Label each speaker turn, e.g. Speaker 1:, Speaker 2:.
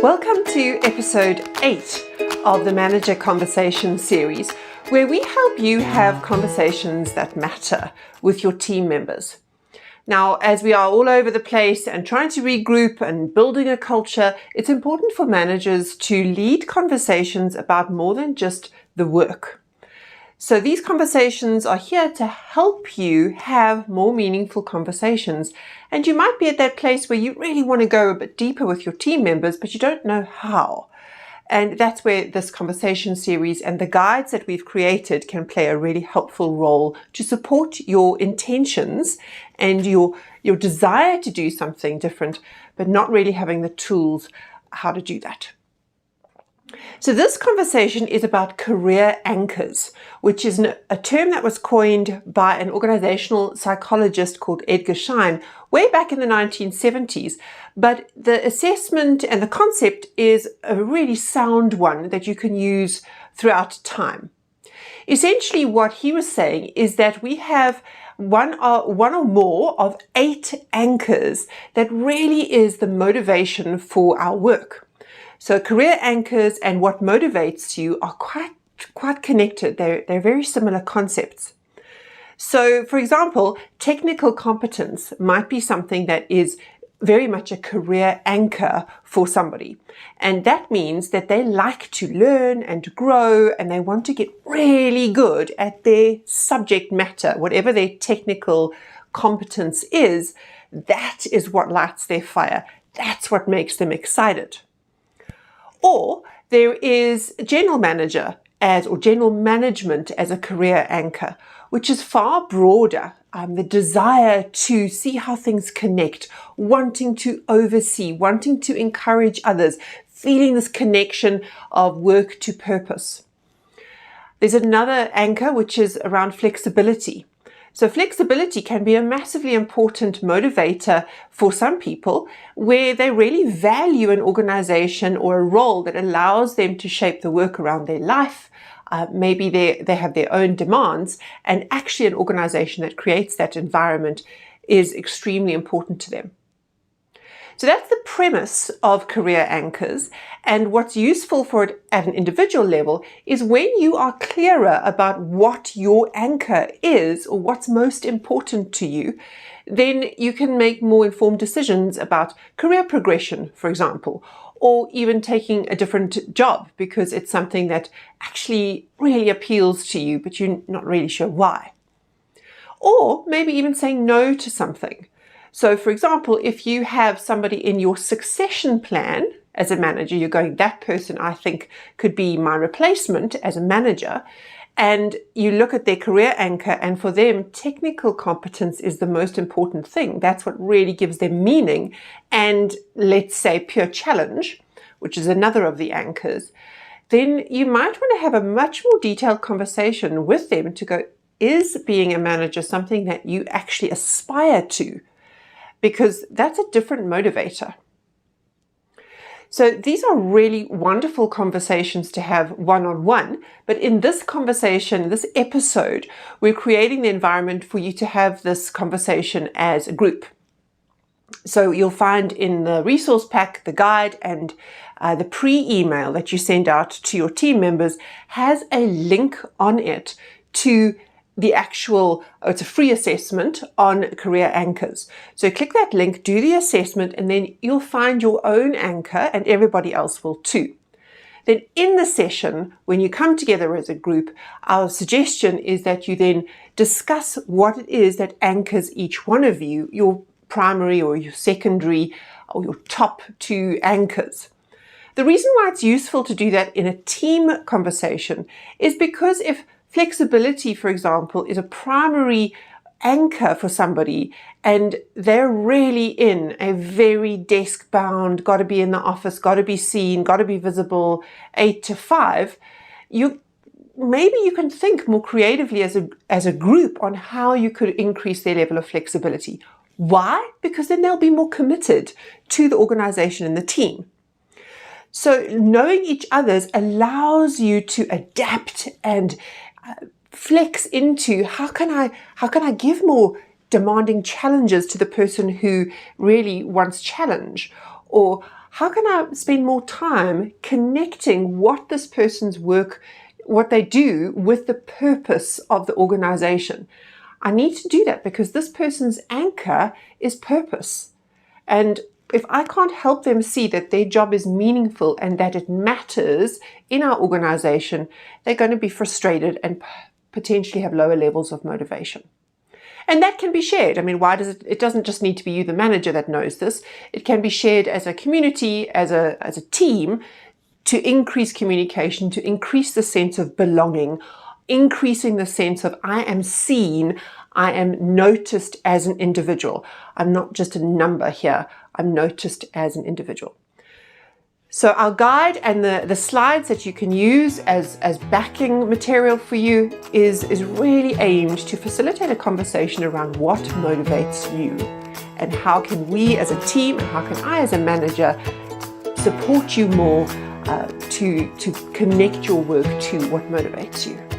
Speaker 1: Welcome to episode 8 of the Manager Conversation series, where we help you have conversations that matter with your team members. Now, as we are all over the place and trying to regroup and building a culture, it's important for managers to lead conversations about more than just the work. So these conversations are here to help you have more meaningful conversations. And you might be at that place where you really want to go a bit deeper with your team members, but you don't know how. And that's where this conversation series and the guides that we've created can play a really helpful role to support your intentions and your desire to do something different, but not really having the tools how to do that. So this conversation is about career anchors, which is a term that was coined by an organizational psychologist called Edgar Schein way back in the 1970s. But the assessment and the concept is a really sound one that you can use throughout time. Essentially, what he was saying is that we have one or more of 8 anchors that really is the motivation for our work. So career anchors and what motivates you are quite connected. They're very similar concepts. So, for example, technical competence might be something that is very much a career anchor for somebody. And that means that they like to learn and to grow, and they want to get really good at their subject matter, whatever their technical competence is. That is what lights their fire. That's what makes them excited. Or there is general manager or general management as a career anchor, which is far broader. The desire to see how things connect, wanting to oversee, wanting to encourage others, feeling this connection of work to purpose. There's another anchor which is around flexibility. So flexibility can be a massively important motivator for some people where they really value an organization or a role that allows them to shape the work around their life. Maybe they have their own demands, and actually an organization that creates that environment is extremely important to them. So that's the premise of career anchors. And what's useful for it at an individual level is when you are clearer about what your anchor is or what's most important to you, then you can make more informed decisions about career progression, for example, or even taking a different job because it's something that actually really appeals to you, but you're not really sure why. Or maybe even saying no to something. So, for example, if you have somebody in your succession plan as a manager, you're going, that person I think could be my replacement as a manager, and you look at their career anchor, and for them, technical competence is the most important thing. That's what really gives them meaning, and let's say pure challenge, which is another of the anchors, then you might want to have a much more detailed conversation with them to go, is being a manager something that you actually aspire to? Because that's a different motivator. So these are really wonderful conversations to have one-on-one, but in this conversation, this episode, we're creating the environment for you to have this conversation as a group. So you'll find in the resource pack, the guide, and the pre-email that you send out to your team members has a link on it to the actual, it's a free assessment on career anchors. So click that link, do the assessment, and then you'll find your own anchor and everybody else will too. Then in the session, when you come together as a group, our suggestion is that you then discuss what it is that anchors each one of you, your primary or your secondary or your top 2 anchors. The reason why it's useful to do that in a team conversation is because if flexibility, for example, is a primary anchor for somebody and they're really in a very desk-bound, got to be in the office, got to be seen, got to be visible, 8 to 5, maybe you can think more creatively as a group on how you could increase their level of flexibility. Why? Because then they'll be more committed to the organization and the team. So knowing each other's allows you to adapt and flex into how can I give more demanding challenges to the person who really wants challenge, or how can I spend more time connecting what this person's work, what they do, with the purpose of the organization? I need to do that because this person's anchor is purpose. And if I can't help them see that their job is meaningful and that it matters in our organization, they're going to be frustrated and potentially have lower levels of motivation. And that can be shared. I mean, why does it doesn't just need to be you, the manager, that knows this. It can be shared as a community, as a team, to increase communication, to increase the sense of belonging, increasing the sense of I am seen, I am noticed as an individual. I'm not just a number here, I'm noticed as an individual. So our guide and the slides that you can use as backing material for you is really aimed to facilitate a conversation around what motivates you and how can we as a team and how can I as a manager support you more to connect your work to what motivates you.